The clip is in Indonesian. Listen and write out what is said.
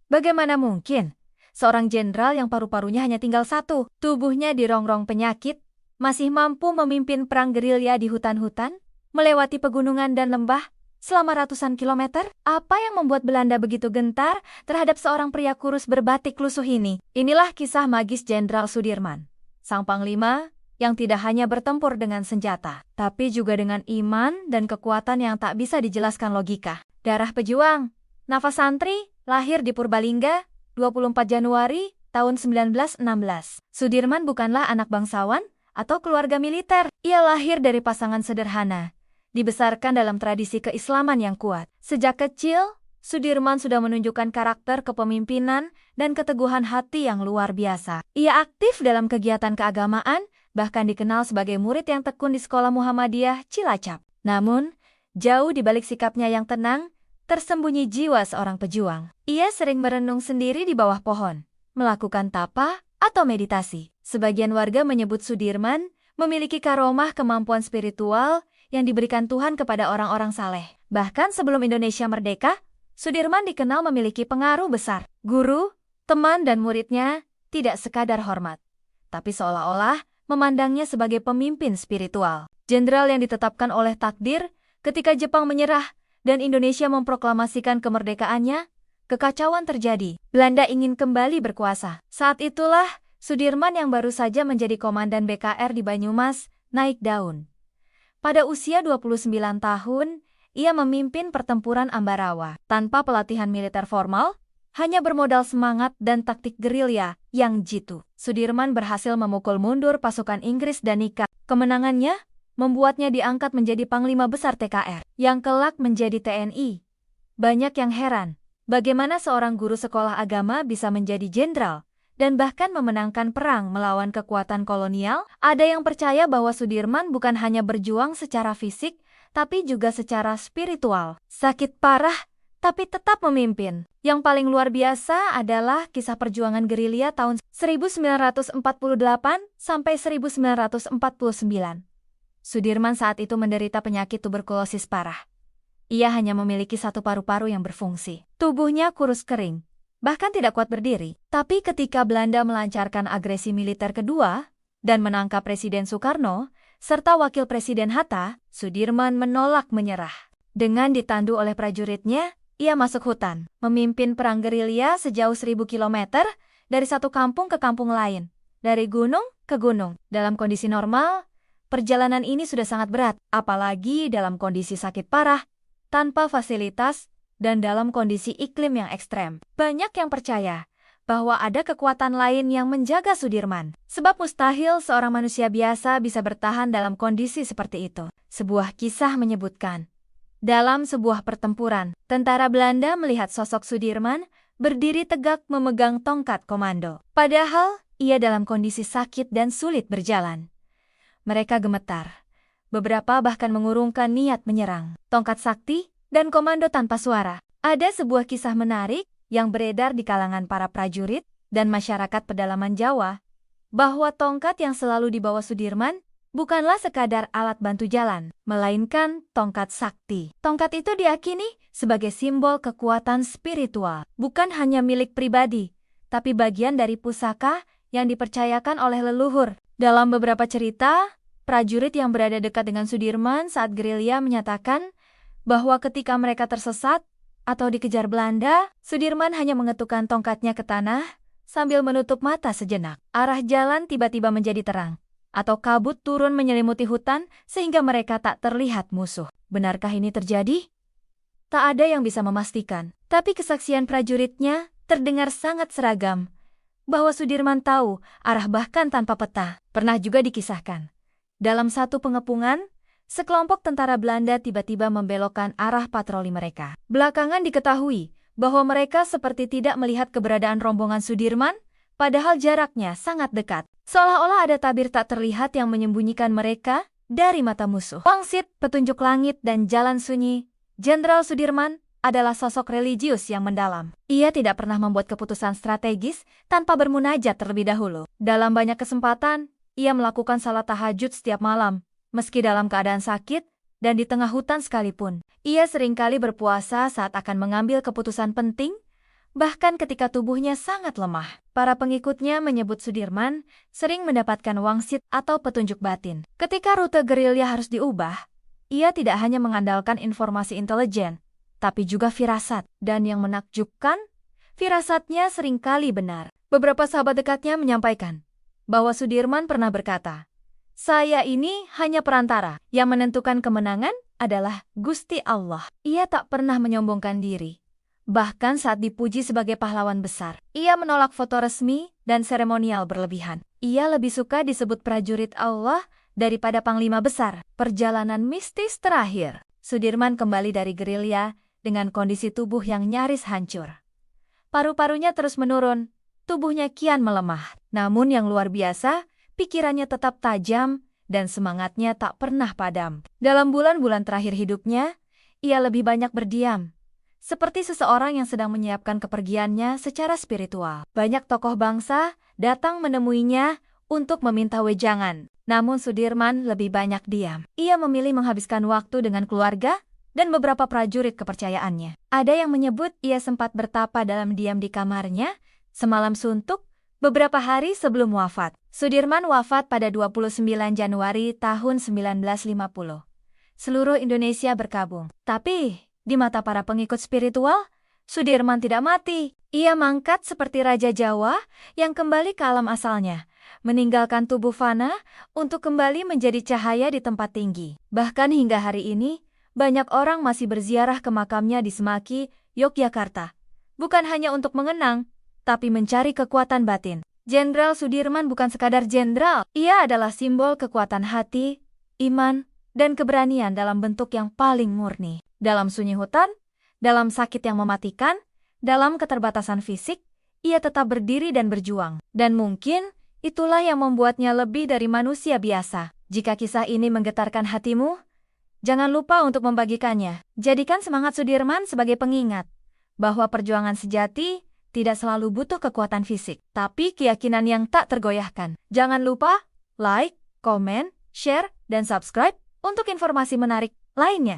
Bagaimana mungkin? Seorang jenderal yang paru-parunya hanya tinggal satu, tubuhnya dirongrong penyakit, masih mampu memimpin perang gerilya di hutan-hutan, melewati pegunungan dan lembah, selama ratusan kilometer? Apa yang membuat Belanda begitu gentar terhadap seorang pria kurus berbatik lusuh ini? Inilah kisah magis Jenderal Sudirman, sang panglima yang tidak hanya bertempur dengan senjata, tapi juga dengan iman dan kekuatan yang tak bisa dijelaskan logika. Darah pejuang, nafas santri, lahir di Purbalingga, 24 Januari tahun 1916. Sudirman bukanlah anak bangsawan atau keluarga militer. Ia lahir dari pasangan sederhana, dibesarkan dalam tradisi keislaman yang kuat. Sejak kecil, Sudirman sudah menunjukkan karakter kepemimpinan dan keteguhan hati yang luar biasa. Ia aktif dalam kegiatan keagamaan, bahkan dikenal sebagai murid yang tekun di Sekolah Muhammadiyah Cilacap. Namun, jauh di balik sikapnya yang tenang, tersembunyi jiwa seorang pejuang. Ia sering merenung sendiri di bawah pohon, melakukan tapa atau meditasi. Sebagian warga menyebut Sudirman memiliki karomah kemampuan spiritual yang diberikan Tuhan kepada orang-orang saleh. Bahkan sebelum Indonesia merdeka, Sudirman dikenal memiliki pengaruh besar. Guru, teman, dan muridnya tidak sekadar hormat, tapi seolah-olah memandangnya sebagai pemimpin spiritual. Jenderal yang ditetapkan oleh takdir ketika Jepang menyerah dan Indonesia memproklamasikan kemerdekaannya, kekacauan terjadi. Belanda ingin kembali berkuasa. Saat itulah Sudirman yang baru saja menjadi komandan BKR di Banyumas naik daun. Pada usia 29 tahun, ia memimpin pertempuran Ambarawa. Tanpa pelatihan militer formal, hanya bermodal semangat dan taktik gerilya yang jitu, Sudirman berhasil memukul mundur pasukan Inggris dan Nika. Kemenangannya membuatnya diangkat menjadi Panglima Besar TKR, yang kelak menjadi TNI. Banyak yang heran, bagaimana seorang guru sekolah agama bisa menjadi jenderal, dan bahkan memenangkan perang melawan kekuatan kolonial. Ada yang percaya bahwa Sudirman bukan hanya berjuang secara fisik, tapi juga secara spiritual. Sakit parah, tapi tetap memimpin. Yang paling luar biasa adalah kisah perjuangan gerilya tahun 1948 sampai 1949. Sudirman saat itu menderita penyakit tuberkulosis parah. Ia hanya memiliki satu paru-paru yang berfungsi. Tubuhnya kurus kering, bahkan tidak kuat berdiri. Tapi ketika Belanda melancarkan agresi militer kedua dan menangkap Presiden Soekarno serta Wakil Presiden Hatta, Sudirman menolak menyerah. Dengan ditandu oleh prajuritnya, ia masuk hutan, memimpin perang gerilya sejauh 1000 km dari satu kampung ke kampung lain, dari gunung ke gunung. Dalam kondisi normal, perjalanan ini sudah sangat berat, apalagi dalam kondisi sakit parah, tanpa fasilitas, dan dalam kondisi iklim yang ekstrem. Banyak yang percaya bahwa ada kekuatan lain yang menjaga Sudirman, sebab mustahil seorang manusia biasa bisa bertahan dalam kondisi seperti itu. Sebuah kisah menyebutkan, dalam sebuah pertempuran, tentara Belanda melihat sosok Sudirman berdiri tegak memegang tongkat komando. Padahal, ia dalam kondisi sakit dan sulit berjalan. Mereka gemetar. Beberapa bahkan mengurungkan niat menyerang. Tongkat sakti dan komando tanpa suara. Ada sebuah kisah menarik yang beredar di kalangan para prajurit dan masyarakat pedalaman Jawa, bahwa tongkat yang selalu dibawa Sudirman bukanlah sekadar alat bantu jalan, melainkan tongkat sakti. Tongkat itu diyakini sebagai simbol kekuatan spiritual, bukan hanya milik pribadi, tapi bagian dari pusaka yang dipercayakan oleh leluhur. Dalam beberapa cerita, prajurit yang berada dekat dengan Sudirman saat gerilya menyatakan bahwa ketika mereka tersesat atau dikejar Belanda, Sudirman hanya mengetukkan tongkatnya ke tanah sambil menutup mata sejenak. Arah jalan tiba-tiba menjadi terang, atau kabut turun menyelimuti hutan sehingga mereka tak terlihat musuh. Benarkah ini terjadi? Tak ada yang bisa memastikan, tapi kesaksian prajuritnya terdengar sangat seragam, bahwa Sudirman tahu arah bahkan tanpa peta. Pernah juga dikisahkan, dalam satu pengepungan, sekelompok tentara Belanda tiba-tiba membelokkan arah patroli mereka. Belakangan diketahui bahwa mereka seperti tidak melihat keberadaan rombongan Sudirman, padahal jaraknya sangat dekat. Seolah-olah ada tabir tak terlihat yang menyembunyikan mereka dari mata musuh. Wangsit, petunjuk langit, dan jalan sunyi, Jenderal Sudirman adalah sosok religius yang mendalam. Ia tidak pernah membuat keputusan strategis tanpa bermunajat terlebih dahulu. Dalam banyak kesempatan, ia melakukan salat tahajud setiap malam, meski dalam keadaan sakit dan di tengah hutan sekalipun. Ia seringkali berpuasa saat akan mengambil keputusan penting, bahkan ketika tubuhnya sangat lemah. Para pengikutnya menyebut Sudirman sering mendapatkan wangsit atau petunjuk batin. Ketika rute gerilya harus diubah, ia tidak hanya mengandalkan informasi intelijen, tapi juga firasat. Dan yang menakjubkan, firasatnya seringkali benar. Beberapa sahabat dekatnya menyampaikan bahwa Sudirman pernah berkata, "Saya ini hanya perantara, yang menentukan kemenangan adalah Gusti Allah." Ia tak pernah menyombongkan diri. Bahkan saat dipuji sebagai pahlawan besar, ia menolak foto resmi dan seremonial berlebihan. Ia lebih suka disebut prajurit Allah daripada panglima besar. Perjalanan mistis terakhir. Sudirman kembali dari gerilya dengan kondisi tubuh yang nyaris hancur. Paru-parunya terus menurun, tubuhnya kian melemah. Namun yang luar biasa, pikirannya tetap tajam dan semangatnya tak pernah padam. Dalam bulan-bulan terakhir hidupnya, ia lebih banyak berdiam, seperti seseorang yang sedang menyiapkan kepergiannya secara spiritual. Banyak tokoh bangsa datang menemuinya untuk meminta wejangan. Namun Sudirman lebih banyak diam. Ia memilih menghabiskan waktu dengan keluarga dan beberapa prajurit kepercayaannya. Ada yang menyebut ia sempat bertapa dalam diam di kamarnya, semalam suntuk, beberapa hari sebelum wafat. Sudirman wafat pada 29 Januari tahun 1950. Seluruh Indonesia berkabung. Tapi di mata para pengikut spiritual, Sudirman tidak mati. Ia mangkat seperti Raja Jawa yang kembali ke alam asalnya, meninggalkan tubuh fana untuk kembali menjadi cahaya di tempat tinggi. Bahkan hingga hari ini, banyak orang masih berziarah ke makamnya di Semaki, Yogyakarta. Bukan hanya untuk mengenang, tapi mencari kekuatan batin. Jenderal Sudirman bukan sekadar jenderal, ia adalah simbol kekuatan hati, iman, dan keberanian dalam bentuk yang paling murni. Dalam sunyi hutan, dalam sakit yang mematikan, dalam keterbatasan fisik, ia tetap berdiri dan berjuang. Dan mungkin itulah yang membuatnya lebih dari manusia biasa. Jika kisah ini menggetarkan hatimu, jangan lupa untuk membagikannya. Jadikan semangat Sudirman sebagai pengingat bahwa perjuangan sejati tidak selalu butuh kekuatan fisik, tapi keyakinan yang tak tergoyahkan. Jangan lupa like, komen, share, dan subscribe untuk informasi menarik lainnya.